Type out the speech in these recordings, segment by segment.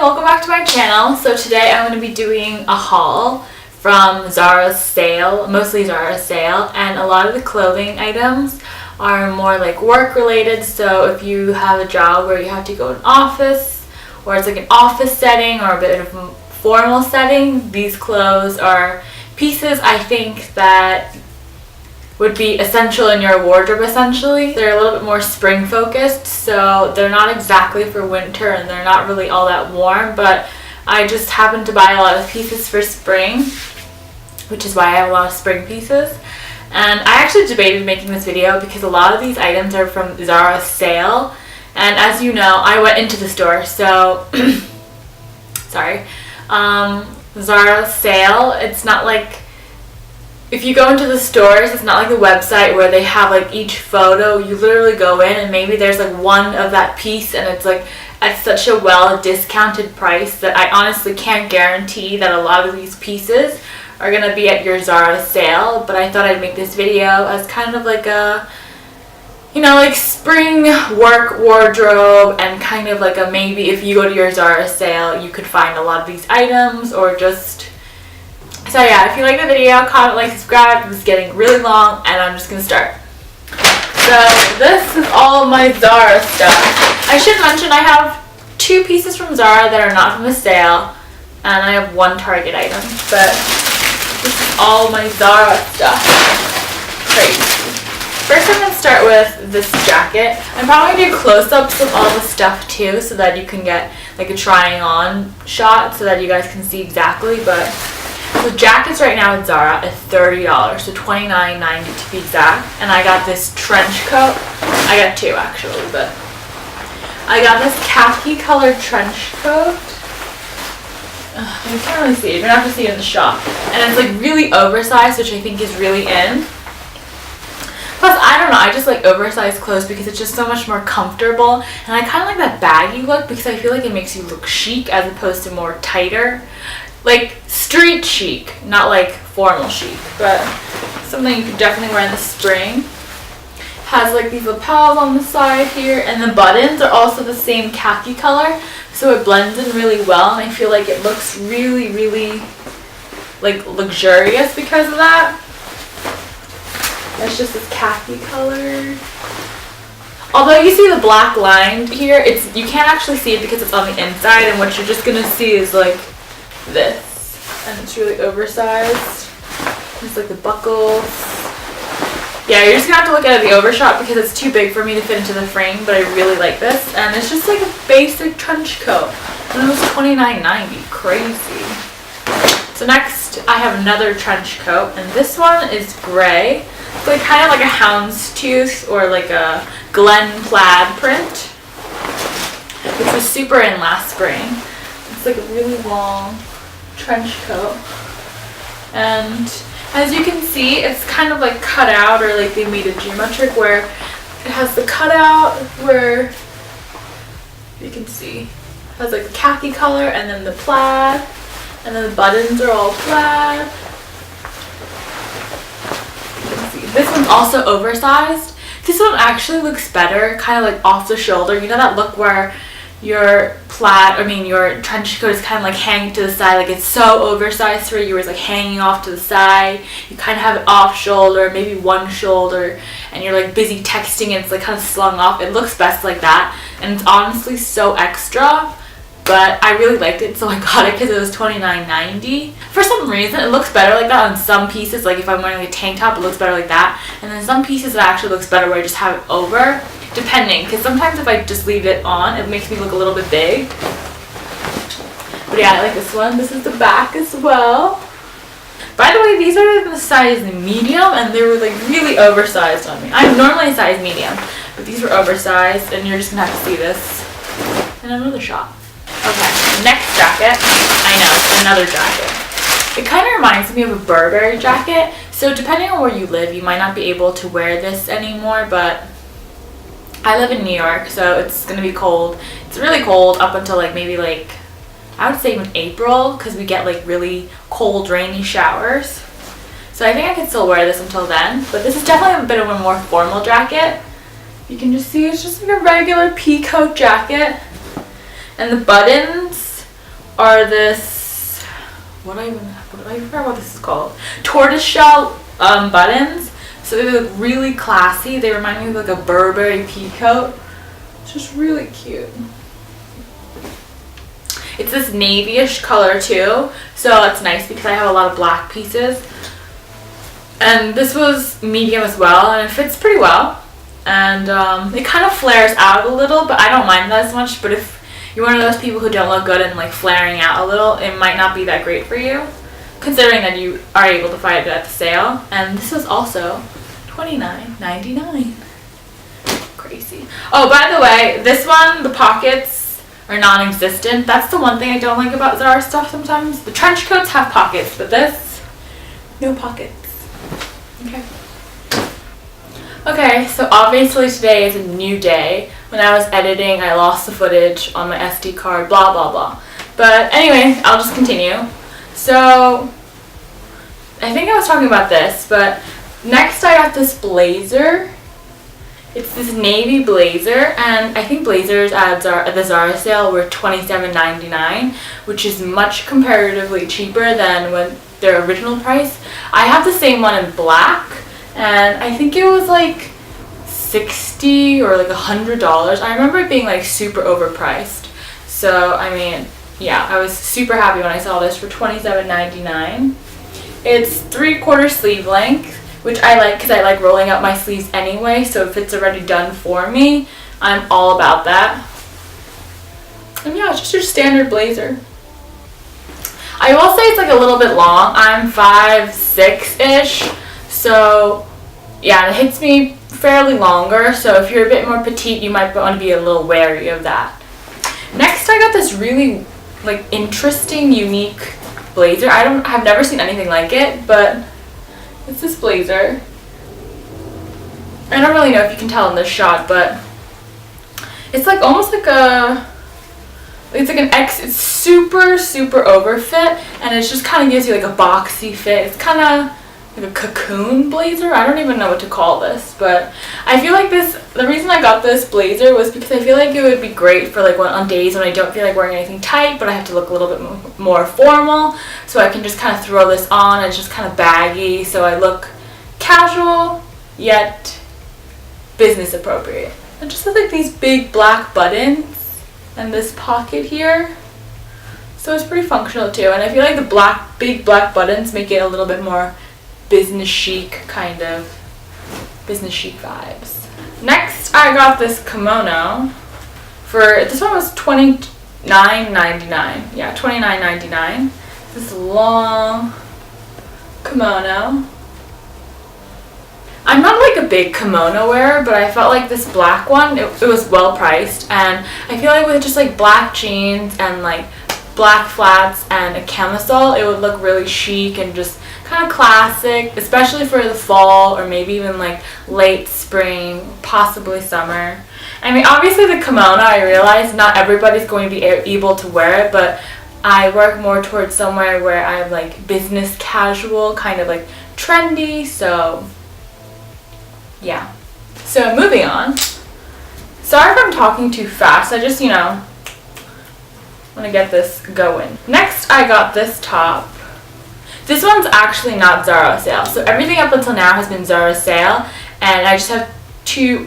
welcome back to my channel. So today I'm going to be doing a haul from Zara Sale, mostly Zara Sale, and a lot of the clothing items are more like work related. So if you have a job where you have to go to an office, or it's like an office setting or a bit of a formal setting, these clothes are pieces I think that would be essential in your wardrobe essentially. They're a little bit more spring focused, so they're not exactly for winter and they're not really all that warm, but I just happened to buy a lot of pieces for spring, which is why I have a lot of spring pieces. And I actually debated making this video because a lot of these items are from Zara Sale, and as you know, I went into the store, so sorry. Zara Sale, it's not like, if you go into the stores, it's not like the website where they have like each photo. You literally go in and maybe there's like one of that piece and it's like at such a well discounted price that I honestly can't guarantee that a lot of these pieces are gonna be at your Zara Sale. But I thought I'd make this video as kind of like a, you know, like spring work wardrobe, and kind of like a maybe if you go to your Zara Sale you could find a lot of these items, or just. So yeah, if you like the video, comment, like, subscribe. It's getting really long and I'm just gonna start. So this is all my Zara stuff. I should mention I have 2 pieces from Zara that are not from the sale, and I have 1 Target item, but this is all my Zara stuff. Crazy. First I'm gonna start with this jacket. I'm probably gonna do close-ups of all the stuff too, so that you can get like a trying on shot so that you guys can see exactly, but the jackets right now at Zara are $30, so $29.90 to be exact. And I got this trench coat. I got 2 actually, but I got this khaki colored trench coat. You can't really see it. You're gonna have to see it in the shop. And it's like really oversized, which I think is really in. Plus, I don't know, I just like oversized clothes because it's just so much more comfortable. And I kind of like that baggy look because I feel like it makes you look chic as opposed to more tighter. Like street chic, not like formal chic, but something you could definitely wear in the spring. Has like these lapels on the side here, and the buttons are also the same khaki color, so it blends in really well, and I feel like it looks really, really like luxurious because of that. It's just this khaki color. Although you see the black line here, you can't actually see it because it's on the inside, and what you're just gonna see is like this, and it's really oversized. It's like the buckles. Yeah, you're just gonna have to look at the overshot because it's too big for me to fit into the frame, but I really like this, and it's just like a basic trench coat, and it was $29.90. Crazy. So next I have another trench coat, and this one is gray. It's like kind of like a houndstooth or like a Glen plaid print, which was super in last spring. It's like a really long trench coat, and as you can see, it's kind of like cut out, or like they made a geometric where it has the cutout where you can see it has like the khaki color and then the plaid, and then the buttons are all plaid. You can see this one's also oversized. This one actually looks better, kind of like off the shoulder. You know that look where your your trench coat is kind of like hanging to the side, like it's so oversized where you're like hanging off to the side. You kind of have it off shoulder, maybe one shoulder, and you're like busy texting and it's like kind of slung off. It looks best like that, and it's honestly so extra, but I really liked it, so I got it because it was $29.90. For some reason, it looks better like that on some pieces. Like if I'm wearing a tank top, it looks better like that, and then some pieces it actually looks better where I just have it over. Depending, because sometimes if I just leave it on, it makes me look a little bit big. But yeah, I like this one. This is the back as well. By the way, these are the size medium, and they were like really oversized on me. I'm normally a size medium, but these were oversized, and you're just gonna have to see this in another shot. Okay, next jacket. I know, another jacket. It kind of reminds me of a Burberry jacket. So depending on where you live, you might not be able to wear this anymore, but I live in New York, so it's going to be cold. It's really cold up until like maybe like, I would say even April, because we get like really cold, rainy showers. So I think I can still wear this until then, but this is definitely a bit of a more formal jacket. You can just see it's just like a regular pea coat jacket. And the buttons are this, I forgot what this is called. Tortoiseshell buttons. So they look really classy. They remind me of like a Burberry peacoat. It's just really cute. It's this navy-ish color too, so that's nice because I have a lot of black pieces. And this was medium as well, and it fits pretty well. And it kind of flares out a little, but I don't mind that as much. But if you're one of those people who don't look good and like flaring out a little, it might not be that great for you, considering that you are able to find it at the sale. And this was also $29.99. Crazy. Oh, by the way, this one, the pockets are non-existent. That's the one thing I don't like about Zara stuff sometimes. The trench coats have pockets, but this, no pockets. Okay, so obviously today is a new day. When I was editing, I lost the footage on my SD card, blah, blah, blah. But anyway, I'll just continue. So, I think I was talking about this, but next I got this blazer. It's this navy blazer, and I think blazers at the Zara sale were $27.99, which is much comparatively cheaper than when their original price. I have the same one in black, and I think it was like $60 or like $100. I remember it being like super overpriced. So, I mean, yeah, I was super happy when I saw this for $27.99. It's 3/4 sleeve length, which I like because I like rolling up my sleeves anyway, so if it's already done for me, I'm all about that. And yeah, it's just your standard blazer. I will say it's like a little bit long. I'm 5'6"-ish, so yeah, it hits me fairly longer, so if you're a bit more petite, you might want to be a little wary of that. Next, I got this really like interesting, unique blazer. I've never seen anything like it, but it's this blazer. I don't really know if you can tell in this shot, but it's like almost like it's super, super overfit, and it just kind of gives you like a boxy fit. It's kind of like a cocoon blazer. I don't even know what to call this, but I feel like the reason I got this blazer was because I feel like it would be great for like on days when I don't feel like wearing anything tight, but I have to look a little bit more formal, so I can just kind of throw this on. It's just kind of baggy, so I look casual yet business appropriate. It just has like these big black buttons and this pocket here, so it's pretty functional too. And I feel like the big black buttons make it a little bit more business chic, kind of business chic vibes. Next, I got this kimono this one was $29.99. Yeah, $29.99. This long kimono. I'm not like a big kimono wearer, but I felt like this black one, it was well priced, and I feel like with just like black jeans and like black flats and a camisole, it would look really chic and just kind of classic, especially for the fall or maybe even like late spring, possibly summer. I mean, obviously the kimono, I realize not everybody's going to be able to wear it, but I work more towards somewhere where I'm like business casual, kind of like trendy, so yeah. So moving on. Sorry if I'm talking too fast, I just, want to get this going. Next, I got this top. This one's actually not Zara Sale. So everything up until now has been Zara Sale, and I just have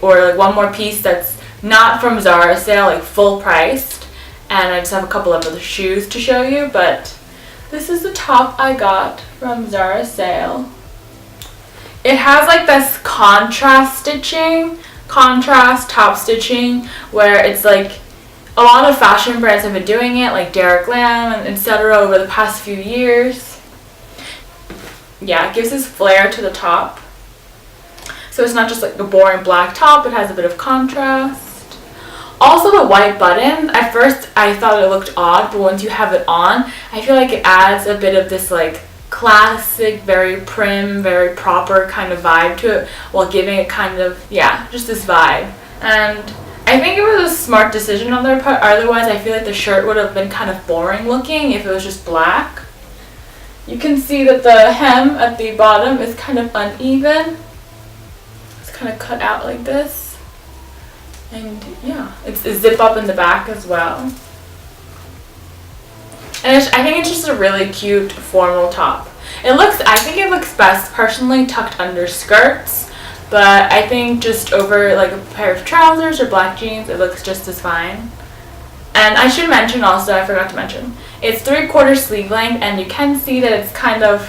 one more piece that's not from Zara Sale, like full priced, and I just have a couple of other shoes to show you, but this is the top I got from Zara Sale. It has like this contrast top stitching, where it's like a lot of fashion brands have been doing it, like Derek Lam and etc. over the past few years. Yeah, it gives this flare to the top. So it's not just like a boring black top, it has a bit of contrast. Also the white button, at first I thought it looked odd, but once you have it on, I feel like it adds a bit of this like classic, very prim, very proper kind of vibe to it, while giving it kind of, just this vibe. And I think it was a smart decision on their part, otherwise I feel like the shirt would have been kind of boring looking if it was just black. You can see that the hem at the bottom is kind of uneven. It's kind of cut out like this. And yeah, it's a zip up in the back as well. And I think it's just a really cute formal top. I think it looks best personally tucked under skirts, but I think just over like a pair of trousers or black jeans, it looks just as fine. And I should mention also, I forgot to mention, it's 3/4 sleeve length, and you can see that it's kind of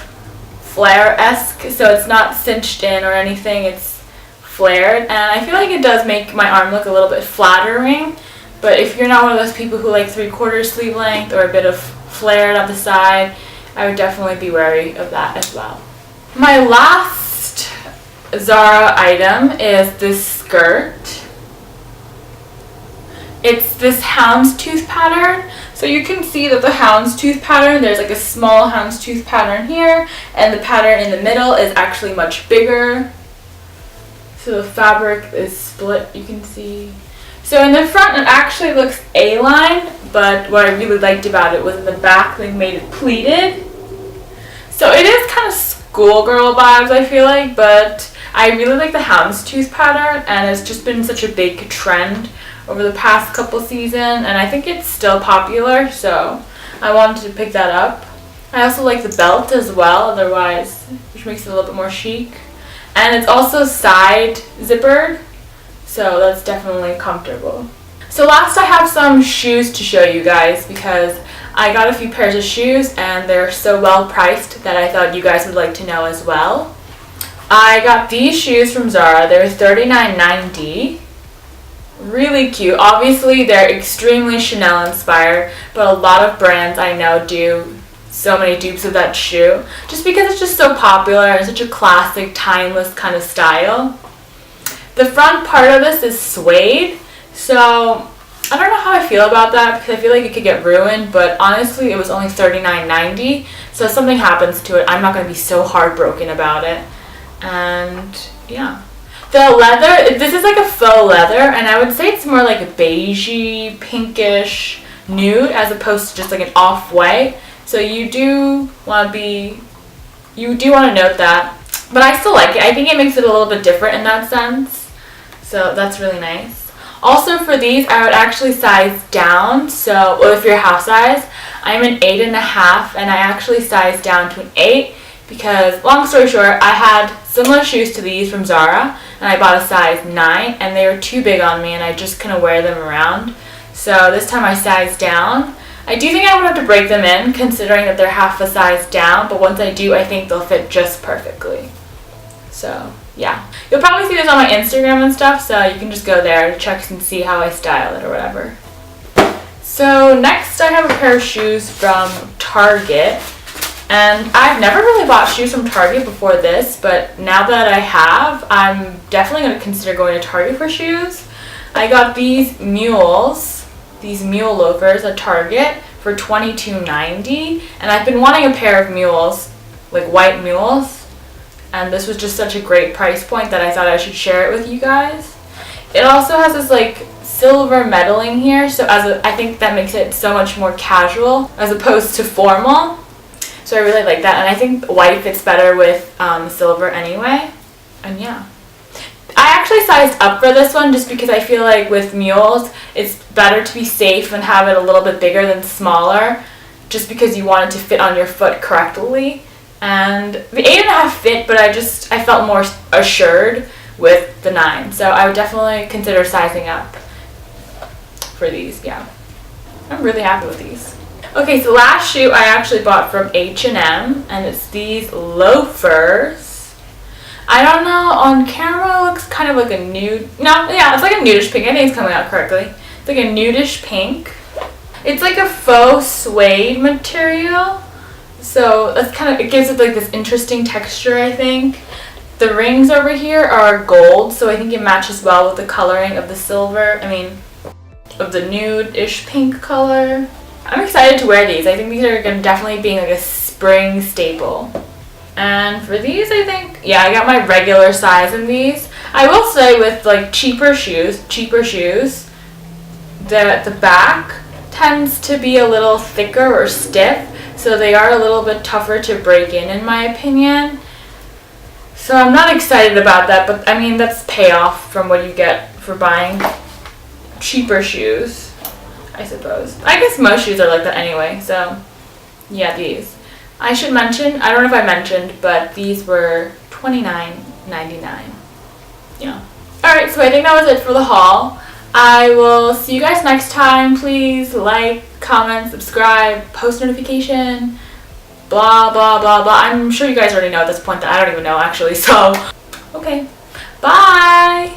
flare-esque, so it's not cinched in or anything, it's flared, and I feel like it does make my arm look a little bit flattering, but if you're not one of those people who like 3/4 sleeve length or a bit of flared at the side, I would definitely be wary of that as well. My last Zara item is this skirt. It's this houndstooth pattern. So you can see that the houndstooth pattern, there's like a small houndstooth pattern here, and the pattern in the middle is actually much bigger. So the fabric is split, you can see. So in the front it actually looks A-line, but what I really liked about it was in the back they made it pleated. So it is kind of schoolgirl vibes, I feel like, but I really like the houndstooth pattern, and it's just been such a big trend over the past couple seasons, and I think it's still popular, so I wanted to pick that up. I also like the belt as well, otherwise, which makes it a little bit more chic. And it's also side zippered, so that's definitely comfortable. So last I have some shoes to show you guys, because I got a few pairs of shoes and they're so well priced that I thought you guys would like to know as well. I got these shoes from Zara. They're $39.90. Really cute. Obviously they're extremely Chanel inspired, but a lot of brands I know do so many dupes of that shoe just because it's just so popular and such a classic, timeless kind of style. The front part of this is suede, so I don't know how I feel about that because I feel like it could get ruined, but honestly it was only $39.90, so if something happens to it, I'm not going to be so heartbroken about it. And yeah. The leather, this is like a faux leather, and I would say it's more like a beigey, pinkish nude as opposed to just like an off-white. So you do want to note that. But I still like it. I think it makes it a little bit different in that sense. So that's really nice. Also for these, I would actually size down. So if you're half size, I'm an 8.5, and I actually sized down to an 8 because, long story short, I had similar shoes to these from Zara, and I bought a size 9, and they were too big on me, and I just couldn't wear them around. So this time I sized down. I do think I would have to break them in, considering that they're half a size down, but once I do, I think they'll fit just perfectly. So yeah, you'll probably see this on my Instagram and stuff, so you can just go there to check and see how I style it or whatever. So next I have a pair of shoes from Target. And I've never really bought shoes from Target before this, but now that I have, I'm definitely going to consider going to Target for shoes. I got these Mules, these Mule loafers at Target for $22.90, and I've been wanting a pair of Mules, like white Mules, and this was just such a great price point that I thought I should share it with you guys. It also has this like silver metaling here, so I think that makes it so much more casual as opposed to formal. So I really like that, and I think white fits better with silver anyway. And yeah. I actually sized up for this one just because I feel like with Mules, it's better to be safe and have it a little bit bigger than smaller, just because you want it to fit on your foot correctly. And the 8.5 fit, but I felt more assured with the 9. So I would definitely consider sizing up for these, yeah. I'm really happy with these. Okay, so last shoe I actually bought from H&M, and it's these loafers. I don't know, on camera it looks kind of like a nude, no, yeah, it's like a nudish pink. I think it's coming out correctly. It's like a nudish pink. It's like a faux suede material, so that's kind of, it gives it like this interesting texture, I think. The rings over here are gold, so I think it matches well with the coloring of the silver, of the nude-ish pink color. I'm excited to wear these. I think these are going to definitely be like a spring staple. And for these, I think, yeah, I got my regular size in these. I will say with like cheaper shoes, the back tends to be a little thicker or stiff, so they are a little bit tougher to break in my opinion. So I'm not excited about that, but I mean, that's payoff from what you get for buying cheaper shoes, I suppose. I guess most shoes are like that anyway, so Yeah, these. I should mention, I don't know if I mentioned, but these were $29.99. Yeah. Alright, so I think that was it for the haul. I will see you guys next time. Please like, comment, subscribe, post notification, blah, blah, blah, blah. I'm sure you guys already know at this point that I don't even know actually, so. Okay. Bye!